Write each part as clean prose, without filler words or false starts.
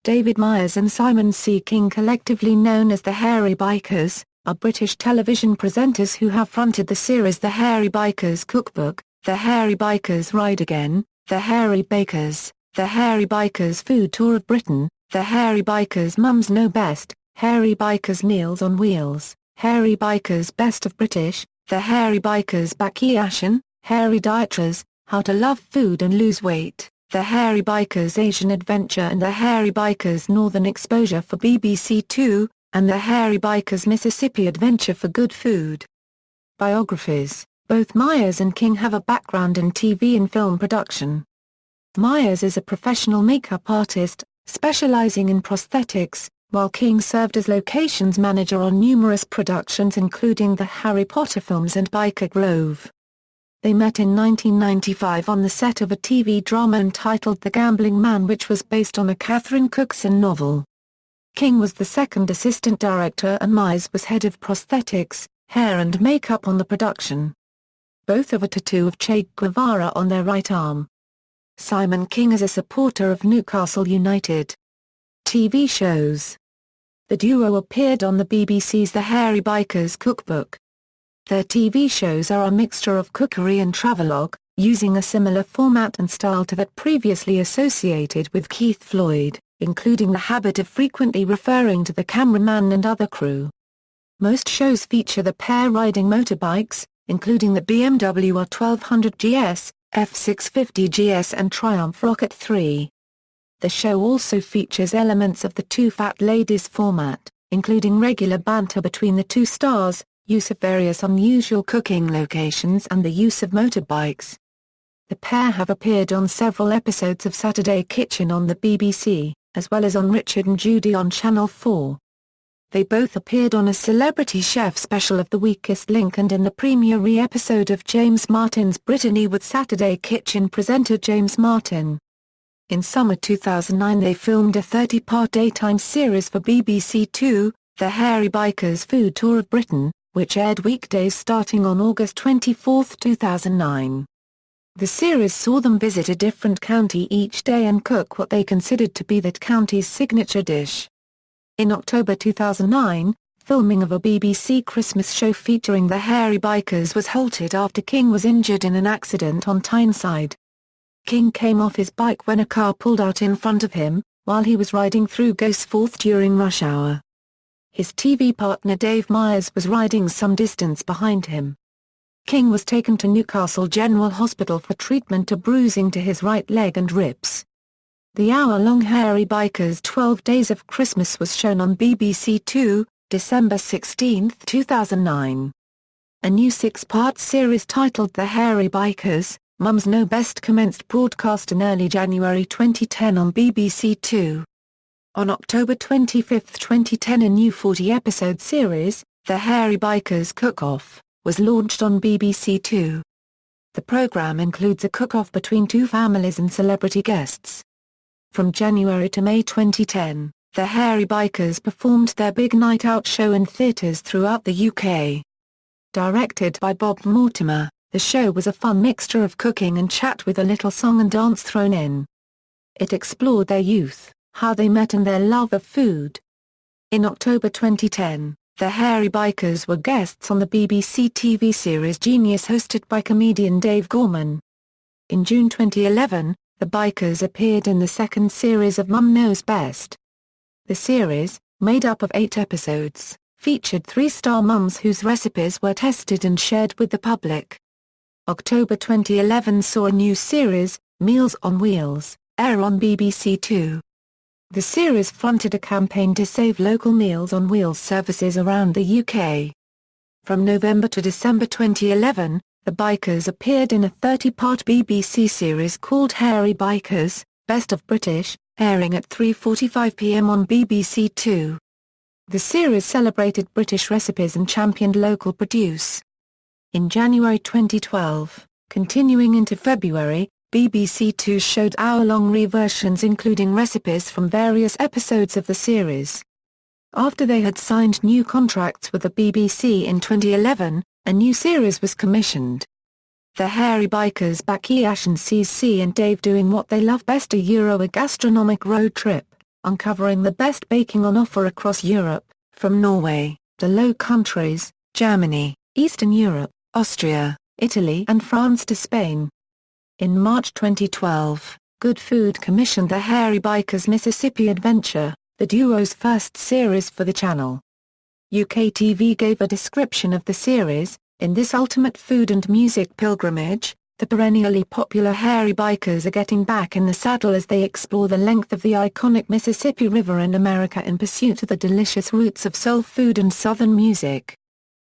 David Myers and Simon C. King, collectively known as the Hairy Bikers, are British television presenters who have fronted the series The Hairy Bikers Cookbook, The Hairy Bikers Ride Again, The Hairy Bakers, The Hairy Bikers Food Tour of Britain, The Hairy Bikers Mums Know Best, Hairy Bikers Meals on Wheels, Hairy Bikers Best of British, The Hairy Bikers Bakeation, Hairy Dieters, How to Love Food and Lose Weight, The Hairy Bikers Asian Adventure and The Hairy Bikers Northern Exposure for BBC Two, and The Hairy Bikers Mississippi Adventure for Good Food. Biographies. Both Myers and King have a background in TV and film production. Myers is a professional makeup artist, specializing in prosthetics, while King served as locations manager on numerous productions including the Harry Potter films and Biker Grove. They met in 1995 on the set of a TV drama entitled The Gambling Man, which was based on a Catherine Cookson novel. King was the second assistant director and Myers was head of prosthetics, hair and makeup on the production. Both have a tattoo of Che Guevara on their right arm. Simon King is a supporter of Newcastle United. TV shows. The duo appeared on the BBC's The Hairy Bikers Cookbook. Their TV shows are a mixture of cookery and travelogue, using a similar format and style to that previously associated with Keith Floyd, including the habit of frequently referring to the cameraman and other crew. Most shows feature the pair riding motorbikes, including the BMW R1200 GS, F650 GS and Triumph Rocket 3. The show also features elements of the Two Fat Ladies format, including regular banter between the two stars, use of various unusual cooking locations and the use of motorbikes. The pair have appeared on several episodes of Saturday Kitchen on the BBC, as well as on Richard and Judy on Channel 4. They both appeared on a Celebrity Chef special of The Weakest Link and in the premiere episode of James Martin's Brittany with Saturday Kitchen presenter James Martin. In summer 2009 they filmed a 30-part daytime series for BBC Two, The Hairy Bikers Food Tour of Britain, which aired weekdays starting on August 24, 2009. The series saw them visit a different county each day and cook what they considered to be that county's signature dish. In October 2009, filming of a BBC Christmas show featuring the Hairy Bikers was halted after King was injured in an accident on Tyneside. King came off his bike when a car pulled out in front of him, while he was riding through Gosforth during rush hour. His TV partner Dave Myers was riding some distance behind him. King was taken to Newcastle General Hospital for treatment to bruising to his right leg and ribs. The hour-long Hairy Bikers 12 Days of Christmas was shown on BBC Two, December 16, 2009. A new 6-part series titled The Hairy Bikers, Mums Know Best commenced broadcast in early January 2010 on BBC Two. On October 25, 2010 a new 40-episode series, The Hairy Bikers Cook-Off, was launched on BBC Two. The programme includes a cook-off between two families and celebrity guests. From January to May 2010, The Hairy Bikers performed their Big Night Out show in theatres throughout the UK. Directed by Bob Mortimer, the show was a fun mixture of cooking and chat with a little song and dance thrown in. It explored their youth, how they met and their love of food. In October 2010, the Hairy Bikers were guests on the BBC TV series Genius hosted by comedian Dave Gorman. In June 2011, the Bikers appeared in the second series of Mum Knows Best. The series, made up of 8 episodes, featured 3-star mums whose recipes were tested and shared with the public. October 2011 saw a new series, Meals on Wheels, air on BBC Two. The series fronted a campaign to save local Meals on Wheels services around the UK. From November to December 2011, the Bikers appeared in a 30-part BBC series called Hairy Bikers, Best of British, airing at 3:45 p.m. on BBC Two. The series celebrated British recipes and championed local produce. In January 2012, continuing into February, BBC Two showed hour-long reversions including recipes from various episodes of the series. After they had signed new contracts with the BBC in 2011, a new series was commissioned. The Hairy Bikers Bakeation sees C and Dave doing what they love best, a gastronomic road trip. uncovering the best baking on offer across Europe, from Norway, the Low Countries, Germany, Eastern Europe, Austria, Italy and France to Spain. In March 2012, Good Food commissioned the Hairy Bikers Mississippi Adventure, the duo's first series for the channel. UK TV gave a description of the series: "In this ultimate food and music pilgrimage, the perennially popular Hairy Bikers are getting back in the saddle as they explore the length of the iconic Mississippi River in America in pursuit of the delicious roots of soul food and Southern music."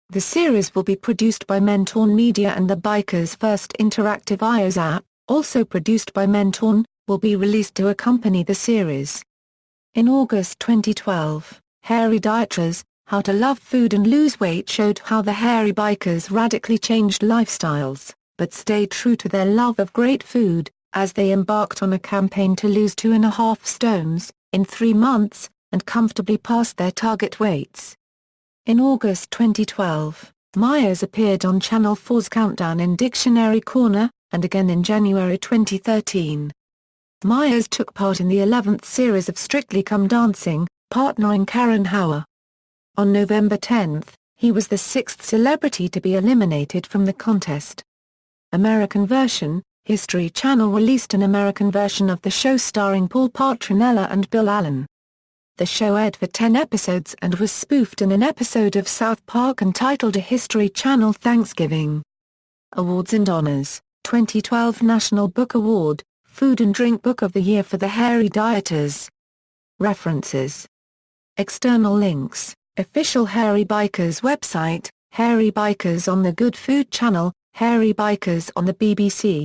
The series will be produced by Mentorn Media, and the Bikers' first interactive iOS app, also produced by Mentorn, will be released to accompany the series. In August 2012, Hairy Dieters: How to Love Food and Lose Weight showed how the Hairy Bikers radically changed lifestyles, but stayed true to their love of great food, as they embarked on a campaign to lose 2.5 stones, in 3 months, and comfortably passed their target weights. In August 2012, Myers appeared on Channel 4's Countdown in Dictionary Corner, and again in January 2013. Myers took part in the 11th series of Strictly Come Dancing, partnering Karen Hauer. On November 10, he was the 6th celebrity to be eliminated from the contest. American version: History Channel released an American version of the show starring Paul Petronella and Bill Allen. The show aired for 10 episodes and was spoofed in an episode of South Park entitled A History Channel Thanksgiving. Awards and Honors: 2012 National Book Award, Food and Drink Book of the Year for the Hairy Dieters. References. External links: Official Hairy Bikers website, Hairy Bikers on the Good Food Channel, Hairy Bikers on the BBC.